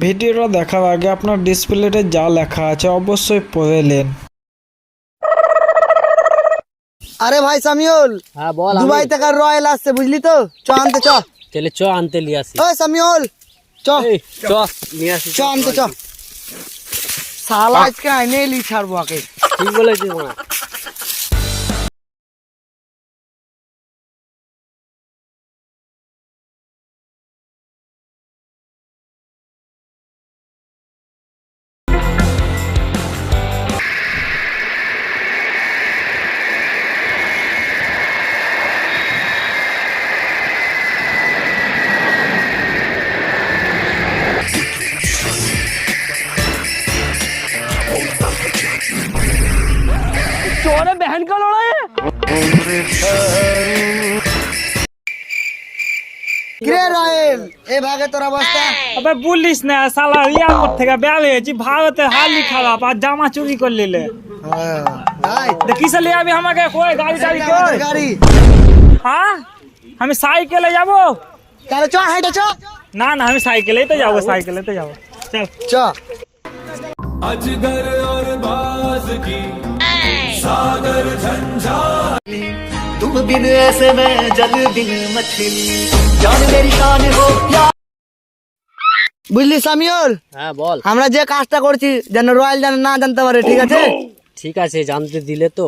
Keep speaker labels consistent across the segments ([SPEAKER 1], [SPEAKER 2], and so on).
[SPEAKER 1] ভিডিওটা দেখার আগে আপনার ডিসপ্লেতে যা লেখা আছে অবশ্যই পড়ে নেন।
[SPEAKER 2] আরে ভাই সামিউল,
[SPEAKER 3] হ্যাঁ বল।
[SPEAKER 2] দুবাই থেকে রয়্যাল আসছে বুঝলি তো, চ আনতে চ।
[SPEAKER 3] চলে চ আনতে নিয়ে আসি।
[SPEAKER 2] ওই সামিউল চ
[SPEAKER 3] চ নিয়ে আসি,
[SPEAKER 2] চ আনতে চ। শালা আজকে আইনে এলি ছাড়বো আগে।
[SPEAKER 3] ঠিক বলেছিস মা। चोरे बहन का लड़ा है।
[SPEAKER 2] কিরে রয়্যাল, এই ভাগে তোর অবস্থা?
[SPEAKER 1] আবে বলিস না, শালা এয়ারপোর্ট থেকে বের হয়েছি, ভারতে হালি খারাপ আর জামা চুরি করে নিলে।
[SPEAKER 2] তাই
[SPEAKER 1] দেখিস লি আমি আমাকে কই গাড়ি চাবি কই?
[SPEAKER 2] গাড়ি
[SPEAKER 1] হ্যাঁ আমি সাইকেলে যাব।
[SPEAKER 2] তাহলে চ হাইটা চ।
[SPEAKER 1] না না আমি সাইকেলেই তো যাব, সাইকেলে তো যাব। চল
[SPEAKER 2] চ।
[SPEAKER 4] अजगर और बाज की सागर झंझार
[SPEAKER 5] तुम बिन ऐसे में जल बिन मछली जान मेरी कान हो या।
[SPEAKER 2] বুঝলি সামিউল,
[SPEAKER 3] হ্যাঁ বল।
[SPEAKER 2] আমরা যে কাজটা করছি যেন রয়্যাল যেন না জানতে পারে, ঠিক আছে?
[SPEAKER 3] ঠিক আছে, জানতে দিলে তো।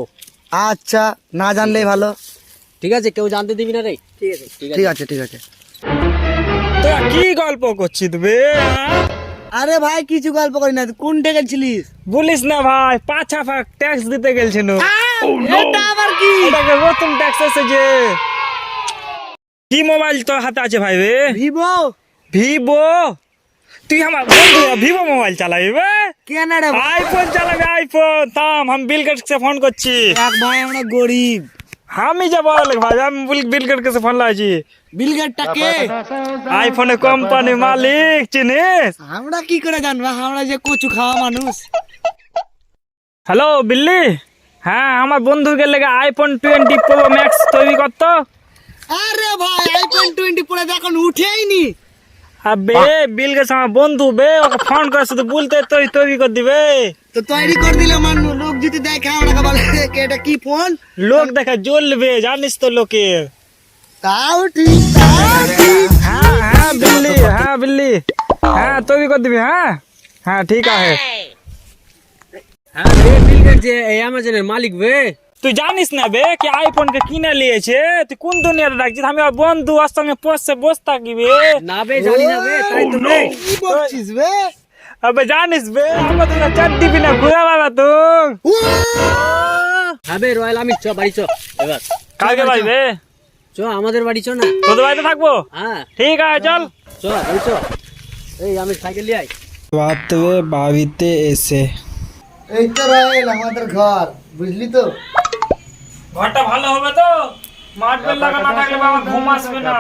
[SPEAKER 2] আচ্ছা, না জানলেই ভালো।
[SPEAKER 3] ঠিক আছে, কেউ জানতে দিবি না রে। ঠিক আছে
[SPEAKER 2] ঠিক আছে ঠিক আছে।
[SPEAKER 1] তোরা কি গল্প করছিস বে?
[SPEAKER 2] আরে ভাই কিছু গল্প করি না, কোন টেকে ছিলিস?
[SPEAKER 1] বলিস না ভাই, 5 ট্যাক্স দিতে গেলছিল।
[SPEAKER 2] এটা আবার কি?
[SPEAKER 1] এটাকে নতুন ট্যাক্স এসেছে। কি মোবাইল তোর হাতে আছে ভাই বে?
[SPEAKER 2] ভিভো।
[SPEAKER 1] ভিভো? তুই আমার বন্ধু ভিভো মোবাইল চালাবি বে?
[SPEAKER 2] কেন রে ভাই?
[SPEAKER 1] আইফোন চালাবি আইফোন। থাম, আমি বিল গেটস কে ফোন করছি।
[SPEAKER 2] এক ভাই আমরা গরিব।
[SPEAKER 1] আমি যাব ভাই, আমি বিল গেটস কে ফোন লাগাইছি।
[SPEAKER 2] বিল গেটটা কে?
[SPEAKER 1] আইফোনের কোম্পানি মালিক, চিনিস?
[SPEAKER 2] আমরা কি করে জানবো, আমরা যে কচু খাওয়া মানুষ।
[SPEAKER 1] হ্যালো বিল্লি, হ্যাঁ আমার বন্ধুকে লেগে আইফোন 20 প্রো ম্যাক্স তৈরি করতো।
[SPEAKER 2] আরে ভাই আইফোন 20 পরে এখন উঠেইনি।
[SPEAKER 1] আবে বিল গেটস আমার বন্ধু বে, ওকে ফোন করে শুধু বলতে তৈরি করে দিবে।
[SPEAKER 2] তো তৈরি করে দিলে মানুষ লোক যদি দেখে আমরা বলে এটা কি ফোন,
[SPEAKER 1] লোক দেখা জ্বলবে, জানিস তো লোকে।
[SPEAKER 2] তাও ঠিক তাও ঠিক।
[SPEAKER 1] হ্যাঁ হ্যাঁ বিল্লি, হ্যাঁ তৈরি করে দিবি। হ্যাঁ হ্যাঁ ঠিক আছে।
[SPEAKER 3] হ্যাঁ বে, বিল গেটস যে এই অ্যামাজনের মালিক বে।
[SPEAKER 1] তুই জানিস না বে কি আইফোন কে কিনে নিয়েছে? তুই কোন দুনিয়াতে ডাকছিস? আমি আর বন্ধু ওর সঙ্গে বসে থাকি বে।
[SPEAKER 3] না বে, জানি না বে, তাই তো বে।
[SPEAKER 2] কি বলছিস বে?
[SPEAKER 1] আবে জানিস বে, আমাদের চার দিবি না ঘুরে বাবা তুই।
[SPEAKER 3] হ্যাঁ বে রয়্যাল, আমি চ বাড়ি চ এবার।
[SPEAKER 1] কালকে ভাই বে
[SPEAKER 3] চ আমাদের বাড়ি চ না।
[SPEAKER 1] তোদের বাড়িতে থাকবো?
[SPEAKER 3] হ্যাঁ
[SPEAKER 1] ঠিক আছে চল।
[SPEAKER 3] চ বাড়ি চ। এই আমি সাইকেল নিয়ে আই।
[SPEAKER 1] রাত্রে বাড়িতে এসে
[SPEAKER 2] এই তো রয়্যাল আমাদের ঘর, বুঝলি তো?
[SPEAKER 1] ঘরটা ভালো হবে তো? মাঠ বেল লাগা না থাকলে বাবা ঘুম আসবে না।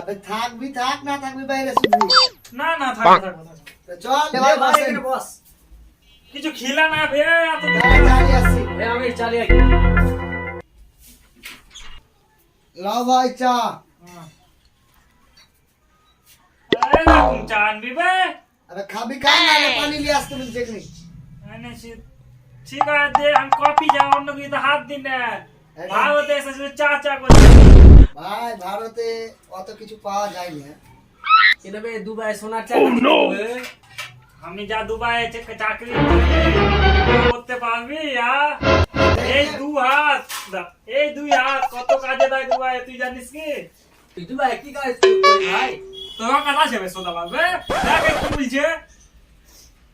[SPEAKER 2] আবে থাকবি থাক, না থাকবি বাইরে শুধু।
[SPEAKER 1] না না থাক।
[SPEAKER 2] চল ভাই এখানে বস।
[SPEAKER 1] কিছু খিলা না বে এত
[SPEAKER 2] দাঁড়িয়ে আসি।
[SPEAKER 3] এই আমি চালিয়ে আই।
[SPEAKER 2] লাও ভাই চা।
[SPEAKER 1] এরকম চা আনবি বে?
[SPEAKER 2] আরে খাবি খা, না পানি নিয়ে আসতে বলছি এখানে।
[SPEAKER 1] ঠিক আছে দে, আমি কফি যা অন্য কিছু তো হাত দিন না। ভারতে এসে শুধু চা করছি
[SPEAKER 2] ভাই, ভারতে অত কিছু পাওয়া যায় না।
[SPEAKER 3] এটা বে দুবাই সোনার চাকরি।
[SPEAKER 1] আমি যা দুবাই চাকরি করতে পারবি? এই দুই হাত কত কাজে দেয় দুবাই, তুই জানিস কি?
[SPEAKER 3] তুই দুবাই কি কাজ করিস ভাই?
[SPEAKER 1] তোমার কাজ আছে বে সোদা বাবু, দেখ কি বলছে।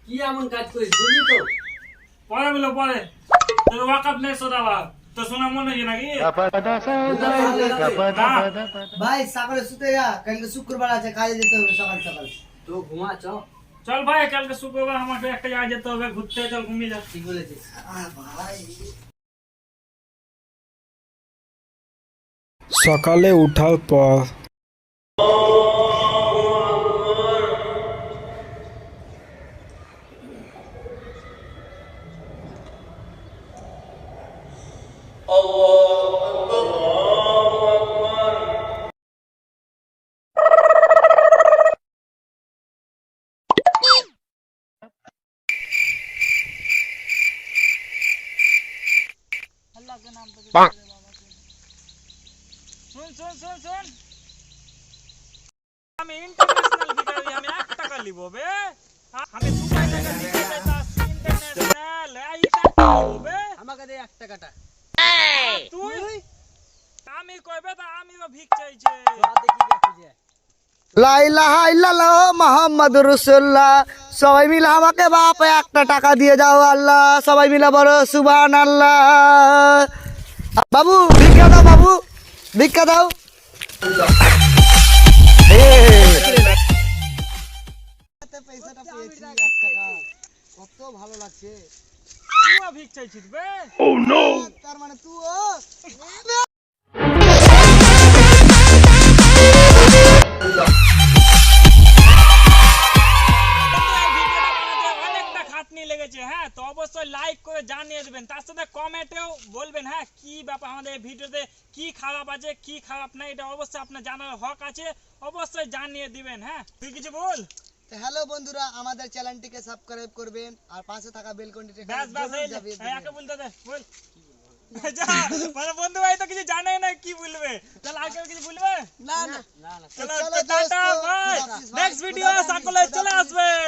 [SPEAKER 3] কি এমন কাজ করিস বুঝলি তো?
[SPEAKER 1] পরে বলো পরে, তোর ওয়াকাপ নেই সোদা বাবু, তো শোনা মনে হয় নাকি?
[SPEAKER 2] ভাই সকালে শুতে যা, কালকে শুক্রবার আছে, কাজে যেতে হবে সকাল সকাল।
[SPEAKER 3] তো ঘুমা চ।
[SPEAKER 1] চল ভাই, কালকে শুক্রবার আমাকে একটা জায়গায় যেতে হবে ঘুরতে, চল ঘুমিয়ে যা।
[SPEAKER 3] ঠিক বলেছিস।
[SPEAKER 2] ভাই
[SPEAKER 1] সকালে উঠার পর
[SPEAKER 4] الله أكبر
[SPEAKER 1] শুন শুন শুন শুন, আমি ইন্টারন্যাশনাল ভিখারি, আমি 1 টাকা লিব বে। আমি দুবাই থেকে ভিক্ষা চাইতাছি ইন্টারন্যাশনাল, এই টাকা লিব বে।
[SPEAKER 3] আমাকে দে 1 টাকাটা।
[SPEAKER 1] তুই আমি কইবে তা আমিও ভিক চাইছে।
[SPEAKER 3] দেখি কে খুঁজে।
[SPEAKER 2] লা ইলাহা ইল্লাল্লাহ মুহাম্মাদুর রাসূলুল্লাহ। সবাই মিলে আমাকে বাপ 1 টাকা দিয়ে যাও আল্লাহ। সবাই মিলে বলো সুবহানাল্লাহ। বাবু ভিক্ষা দাও, বাবু ভিক্ষা দাও। পয়সাটা পেয়েছি 1 টাকা, কত ভালো লাগছে।
[SPEAKER 1] তুইও ভিক চাইছিস বে।
[SPEAKER 2] তার মানে তুই
[SPEAKER 1] অনেকটা খাটনি লেগেছে, হ্যাঁ তো অবশ্যই লাইক করে জানিয়ে দেবেন, তার সাথে কমেন্টেও বলবেন হ্যাঁ কি ব্যাপার, আমাদের এই ভিডিওতে কি খারাপ আছে কি খারাপ নাই, এটা অবশ্যই আপনার জানার হক আছে, অবশ্যই জানিয়ে দিবেন। হ্যাঁ তুই কিছু বল।
[SPEAKER 2] হ্যালো বন্ধুরা, আমাদের চ্যানেলটিকে সাবস্ক্রাইব করবেন আর পাশে থাকা বেল ঘন্টিটা
[SPEAKER 1] ব্যাস ব্যাস এই লে,
[SPEAKER 2] দাবিয়ে
[SPEAKER 1] এই একে
[SPEAKER 2] দিবেন।
[SPEAKER 1] বলতে দে বল। যা, মানে বন্ধু ভাই তো কিছু জানে না কি বলবে, চল আর কেউ কিছু বলবে
[SPEAKER 2] না না
[SPEAKER 3] না না।
[SPEAKER 1] চলো
[SPEAKER 2] চলো
[SPEAKER 1] টাটা
[SPEAKER 2] দোস্ত,
[SPEAKER 1] বাই,
[SPEAKER 2] খুদা হাফিজ ভাই,
[SPEAKER 1] নেক্সট ভিডিও
[SPEAKER 2] খুদা হাফিজ,
[SPEAKER 1] সকলে
[SPEAKER 2] খুদা
[SPEAKER 1] চলে
[SPEAKER 2] হাফিজ।
[SPEAKER 1] আসবে।